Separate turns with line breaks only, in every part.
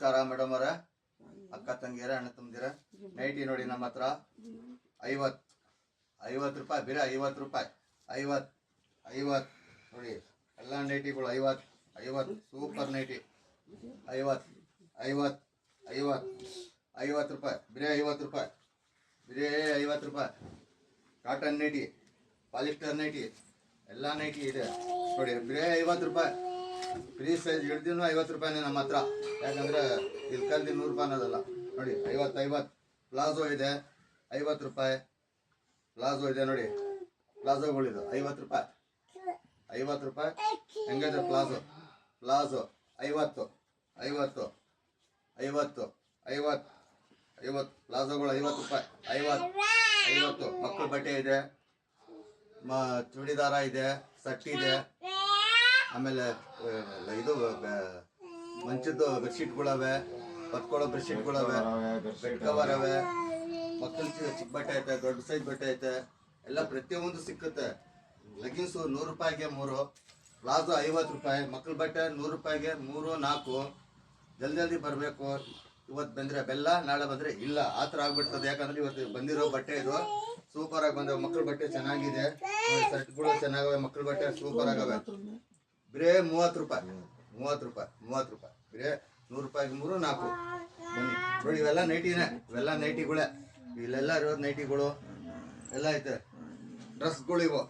ನಮಸ್ಕಾರ ಮೇಡಮ್ ಅವರ, ಅಕ್ಕ ತಂಗಿಯರ, ಅಣ್ಣ ತಮ್ಮದಿರ. ನೈಟಿ ನೋಡಿ ನಮ್ಮ ಹತ್ರ 50 ರೂಪಾಯಿ, ಬೇರೆ 50 ರೂಪಾಯಿ, 50 ನೋಡಿ ಎಲ್ಲ ನೈಟಿಗಳು 50 ಸೂಪರ್ ನೈಟಿ 50 ರೂಪಾಯಿ, ಬೇರೆ 50 ರೂಪಾಯಿ, ಬೇರೆ 50 ರೂಪಾಯಿ. ಕಾಟನ್ ನೈಟಿ, ಪಾಲಿಸ್ಟರ್ ನೈಟಿ, ಎಲ್ಲ ನೈಟಿ ಇದೆ ನೋಡಿ, ಬೇರೆ 50 ರೂಪಾಯಿ. ಫ್ರೀ ಸೈಜ್ ಹಿಡ್ದಿನೂ 50 ರೂಪಾಯಿನೇ ನಮ್ಮ ಹತ್ರ, ಯಾಕಂದರೆ ಇಲ್ಲಿ ಕಲ್ದಿ 100 ರೂಪಾಯಿ ಅನ್ನೋದಲ್ಲ ನೋಡಿ. 50 ಪ್ಲಾಜೋ ಇದೆ 50 ರೂಪಾಯಿ, ಪ್ಲಾಜೋ ಇದೆ ನೋಡಿ, ಪ್ಲಾಜೋಗಳಿದು 50 ರೂಪಾಯಿ, 50 ರೂಪಾಯಿ. ಹೆಂಗಿದೆ ಪ್ಲಾಜೋ 50 ಪ್ಲಾಜೋಗಳು 50 ರೂಪಾಯಿ, 50. ಮಕ್ಕಳ ಬಟ್ಟೆ ಇದೆ, ಚೂಡಿದಾರ ಇದೆ, ಸಟ್ ಇದೆ, ಆಮೇಲೆ ಇದು ಮಂಚದ್ದು ಬೆಡ್ಶೀಟ್ಗಳವೆ, ಹೊತ್ಕೊಳ್ಳೋ ಬೆಡ್ಶೀಟ್ಗಳವೆ, ಬೆಡ್ ಕವರ್ ಅವೆ, ಮಕ್ಕಳ ಚಿಕ್ಕ ಬಟ್ಟೆ ಐತೆ, ದೊಡ್ಡ ಸೈಜ್ ಬಟ್ಟೆ ಐತೆ, ಎಲ್ಲ ಪ್ರತಿಯೊಂದು ಸಿಕ್ಕುತ್ತೆ. ಲೆಗಿನ್ಸು 100 ರೂಪಾಯಿಗೆ 3, ಪ್ಲಾಜೋ 50 ರೂಪಾಯಿ, ಮಕ್ಕಳ ಬಟ್ಟೆ 100 ರೂಪಾಯಿಗೆ 3, 4. ಜಲ್ದಿ ಬರಬೇಕು. ಇವತ್ತು ಬಂದರೆ ಬೆಲ್ಲ, ನಾಳೆ ಬಂದರೆ ಇಲ್ಲ, ಆ ಥರ ಆಗ್ಬಿಡ್ತದೆ. ಯಾಕಂದ್ರೆ ಇವತ್ತು ಬಂದಿರೋ ಬಟ್ಟೆ ಇದು ಸೂಪರ್ ಆಗಿ ಬಂದವೆ. ಮಕ್ಕಳ ಬಟ್ಟೆ ಚೆನ್ನಾಗಿದೆ, ಶರ್ಟ್ಗಳು ಚೆನ್ನಾಗವೆ, ಮಕ್ಕಳ ಬಟ್ಟೆ ಸೂಪರ್ ಆಗವೆ. ಬರೇ 30 ರೂಪಾಯಿ, ಬರೇ 100 ರೂಪಾಯಿಗೆ 3, 4. ಬನ್ನಿ ನೋಡಿ, ಇವೆಲ್ಲ ನೈಟಿನೇ, ಇವೆಲ್ಲ ನೈಟಿಗಳೇ, ಇಲ್ಲೆಲ್ಲ ಇರೋದು ನೈಟಿಗಳು ಎಲ್ಲ ಐತೆ. ಡ್ರೆಸ್ಗಳು ಇವು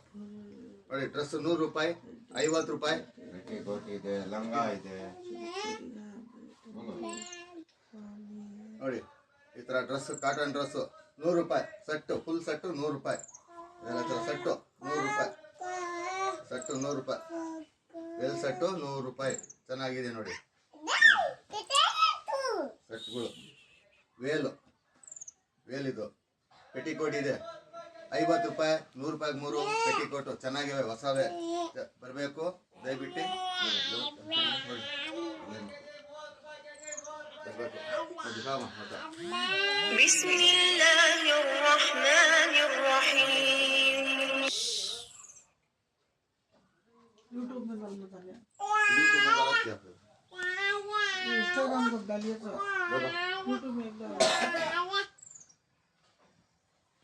ನೋಡಿ, ಡ್ರೆಸ್ 100 ರೂಪಾಯಿ, 50 ರೂಪಾಯಿ.
ಇದೆ, ಲಂಗ ಇದೆ
ನೋಡಿ, ಈ ಥರ ಡ್ರೆಸ್, ಕಾಟನ್ ಡ್ರೆಸ್ಸು 100 ರೂಪಾಯಿ, ಸೆಟ್ಟು, ಫುಲ್ ಸೆಟ್ಟು 100 ರೂಪಾಯಿ. ಎಲ್ಲ ಥರ ಸೆಟ್ಟು 100 ರೂಪಾಯಿ, ಸೆಟ್ಟು 100 ರೂಪಾಯಿ, ವೆಲ್ ಸೆಟ್ಟು 100 ರೂಪಾಯಿ. ಚೆನ್ನಾಗಿದೆ ನೋಡಿ ಸೆಟ್ಗಳು. ವೇಲಿದು ಪೆಟಿಕೋಟ್ ಇದೆ 50 ರೂಪಾಯಿ, 100 ರೂಪಾಯಿಗೆ 3 ಪೆಟಿಕೋಟು ಚೆನ್ನಾಗಿವೆ, ಹೊಸವೇ. ಬರಬೇಕು ದಯವಿಟ್ಟು ನೋಡಿ.
بسم الله الرحمن الرحيم.
यूट्यूब में डालना चाहिए,
यूट्यूब में डालो क्या,
इंस्टाग्राम पर डालिए तो यूट्यूब में एक